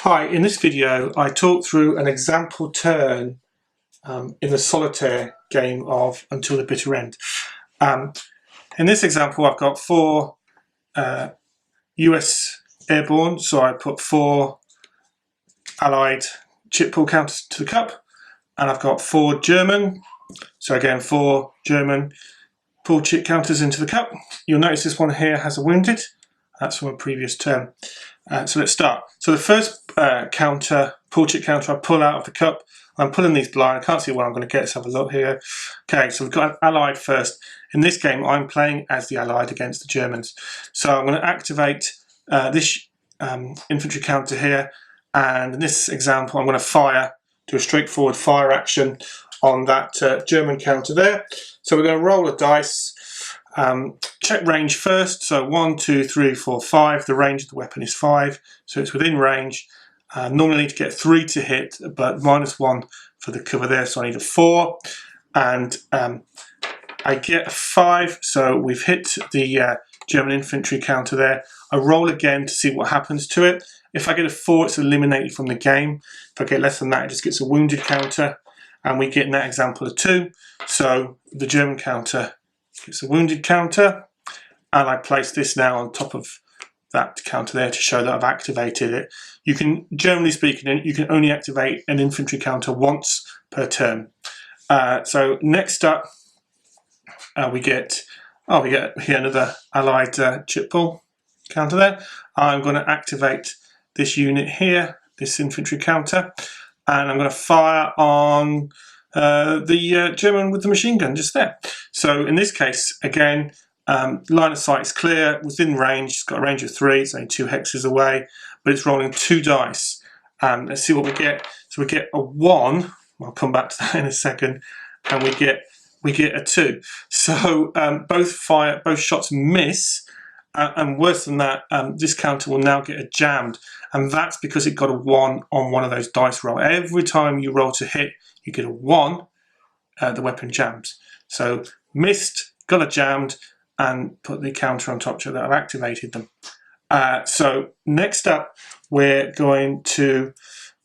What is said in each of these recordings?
Hi, in this video I talked through an example turn in the solitaire game of Until the Bitter End. In this example I've got 4 US airborne, so I put 4 Allied chip pull counters to the cup, and I've got 4 German, so again 4 German pull chip counters into the cup. You'll notice this one here has a wounded, that's from a previous turn. So let's start. So the first counter, pull chip counter, I pull out of the cup. I'm pulling these blind. I can't see what I'm going to get. Let's have a look here. Okay, so we've got an Allied first. In this game, I'm playing as the Allied against the Germans. So I'm going to activate this infantry counter here. And in this example, I'm going to do a straightforward fire action on that German counter there. So we're going to roll a dice. Check range first, so 1, 2, 3, 4, 5. The range of the weapon is 5, so it's within range. Normally I need to get 3 to hit, but -1 for the cover there, so I need a 4. And I get a 5, so we've hit the German infantry counter there. I roll again to see what happens to it. If I get a 4, it's eliminated from the game. If I get less than that, it just gets a wounded counter. And we get in that example a 2, so the German counter gets a wounded counter, and I place this now on top of that counter there to show that I've activated it. You can, generally speaking, you can only activate an infantry counter once per turn. So next up, we get here another Allied chip pull counter there. I'm going to activate this unit here, this infantry counter, and I'm going to fire on the German with the machine gun just there. So in this case, again, line of sight is clear, within range. It's got a range of 3, it's only 2 hexes away, but it's rolling 2 dice. Let's see what we get. So we get a 1. I'll come back to that in a second, and we get a 2. So both shots miss. And worse than that, this counter will now get a jammed, and that's because it got a 1 on one of those dice rolls. Every time you roll to hit, you get a 1, the weapon jams. So missed, got a jammed, and put the counter on top so that I've activated them. So next up, we're going to,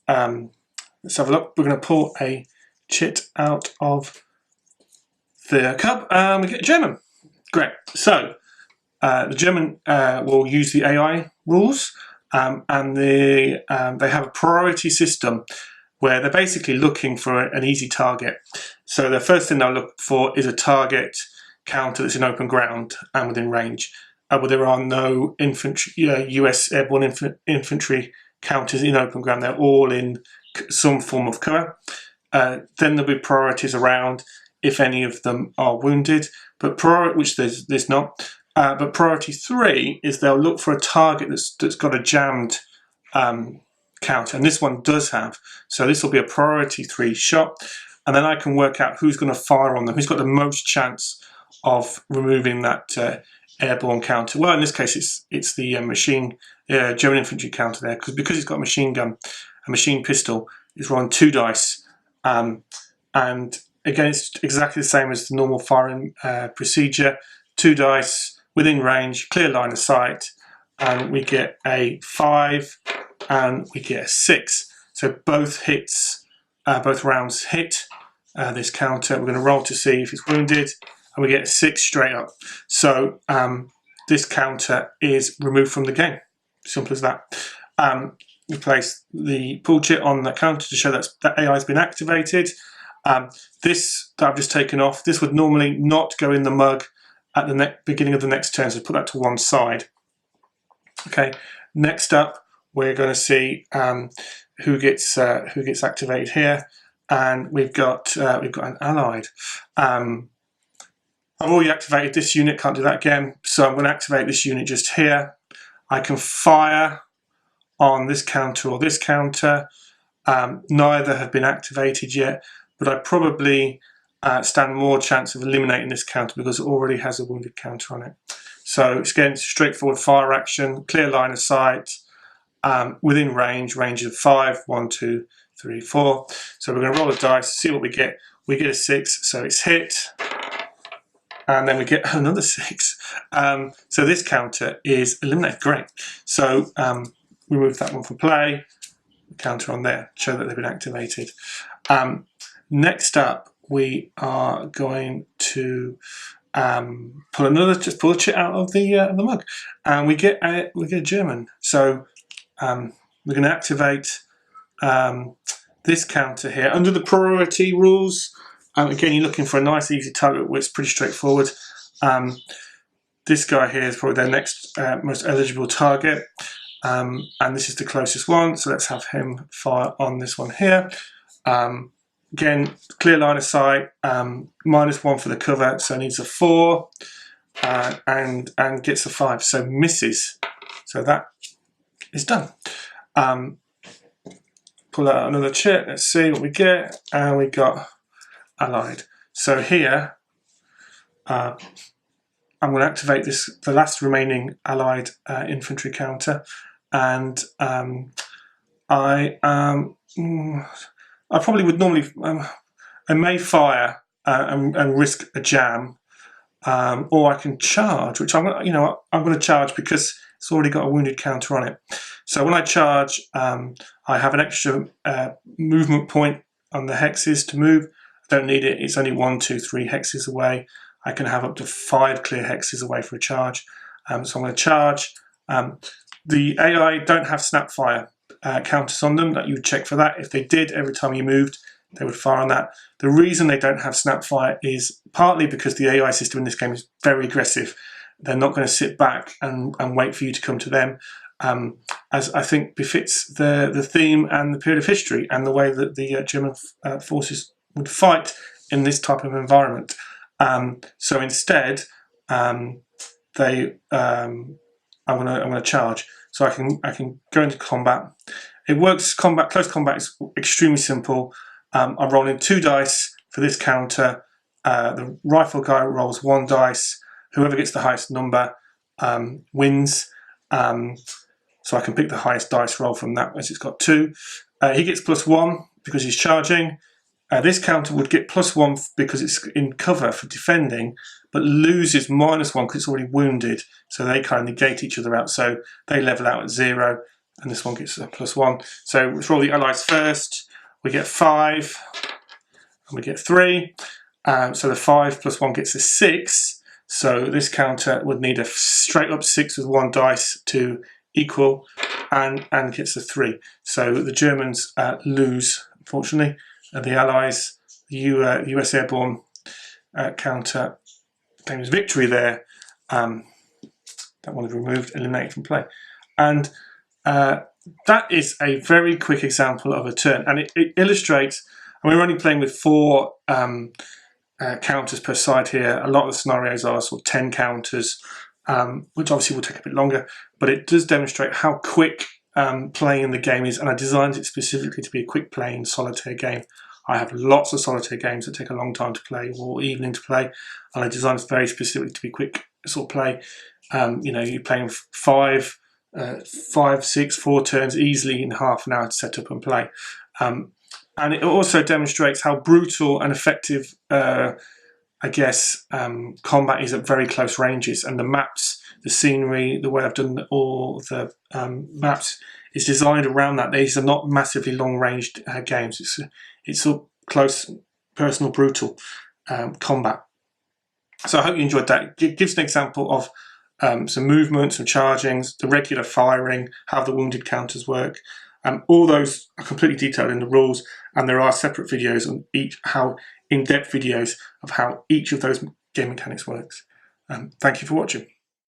let's have a look, we're going to pull a chit out of the cup, and we get a German. Great. So the German will use the AI rules, and they have a priority system where they're basically looking for an easy target. So the first thing they'll look for is a target counter that's in open ground and within range. Well, there are no infantry, US airborne infantry counters in open ground. They're all in some form of cover. Then there'll be priorities around if any of them are wounded, but which there's not. But priority 3 is they'll look for a target that's got a jammed counter, and this one does have. So this will be a priority 3 shot, and then I can work out who's going to fire on them, who's got the most chance of removing that airborne counter. Well, in this case, it's the German infantry counter there, because it's got a machine gun, a machine pistol. It's rolling 2 dice, and again, it's exactly the same as the normal firing procedure. 2 dice within range, clear line of sight, and we get a 5 and we get a 6. So both rounds hit this counter. We're going to roll to see if it's wounded, and we get a 6 straight up. So this counter is removed from the game. Simple as that. We place the pull chit on the counter to show that AI has been activated. This that I've just taken off, this would normally not go in the mug at the beginning of the next turn, so put that to one side. Okay. Next up, we're going to see who gets activated here, and we've got an Allied. I've already activated this unit, can't do that again, so I'm going to activate this unit just here. I can fire on this counter or this counter. Neither have been activated yet, but I probably stand more chance of eliminating this counter because it already has a wounded counter on it. So it's again straightforward fire action, clear line of sight, within range of 5, 1, 2, 3, 4. So we're going to roll a dice, see what we get. We get a 6, so it's hit, and then we get another 6. So this counter is eliminated. Great. So we move that one from play. counter on there, show that they've been activated. Next up, we are going to pull a chit out of the mug, and we get a German. So we're going to activate this counter here under the priority rules. Again, you're looking for a nice, easy target, which is pretty straightforward. This guy here is probably their next most eligible target, and this is the closest one. So let's have him fire on this one here. Again, clear line of sight, -1 for the cover, so needs a 4, and gets a 5, so misses. So that is done. Pull out another chit, let's see what we get, and we got allied. So here, I'm going to activate the last remaining allied infantry counter, and I probably would normally, I may fire and risk a jam, or I can charge, which I'm going to charge because it's already got a wounded counter on it. So when I charge, I have an extra movement point on the hexes to move. I don't need it. It's only 1, 2, 3 hexes away. I can have up to 5 clear hexes away for a charge. So I'm going to charge. The AI don't have snapfire counters on them, that you would check for that. If they did, every time you moved, they would fire on that. The reason they don't have snapfire is partly because the AI system in this game is very aggressive. They're not going to sit back and wait for you to come to them, as I think befits the theme and the period of history and the way that the German forces would fight in this type of environment. So instead, I'm going to charge. So I can go into combat. It works. Close combat is extremely simple. I'm rolling 2 dice for this counter. The rifle guy rolls 1 dice. Whoever gets the highest number wins. So I can pick the highest dice roll from that, as it's got 2. He gets +1 because he's charging. This counter would get +1 because it's in cover for defending, but loses -1 because it's already wounded. So they kind of negate each other out. So they level out at 0, and this one gets a +1. So let's roll the allies first. We get 5, and we get 3. So the 5 + 1 gets a 6. So this counter would need a straight up 6 with 1 dice to equal, and gets a 3. So the Germans lose, unfortunately. The Allies, the US Airborne counter claims victory there. That one is removed, eliminated from play. And that is a very quick example of a turn. And it illustrates, and we're only playing with 4 counters per side here. A lot of the scenarios are sort of 10 counters, which obviously will take a bit longer. But it does demonstrate how quick playing the game is, and I designed it specifically to be a quick playing solitaire game. I have lots of solitaire games that take a long time to play or evening to play, and I designed it very specifically to be quick sort of play. You're playing 5, 6, 4 turns easily in half an hour to set up and play. And it also demonstrates how brutal and effective, combat is at very close ranges, and the maps, the scenery, the way I've done all the maps is designed around that. These are not massively long-ranged games. It's sort of close, personal, brutal combat. So I hope you enjoyed that. It gives an example of some movement, some chargings, the regular firing, how the wounded counters work. All those are completely detailed in the rules, and there are separate videos on each, in-depth videos of how each of those game mechanics works. Thank you for watching.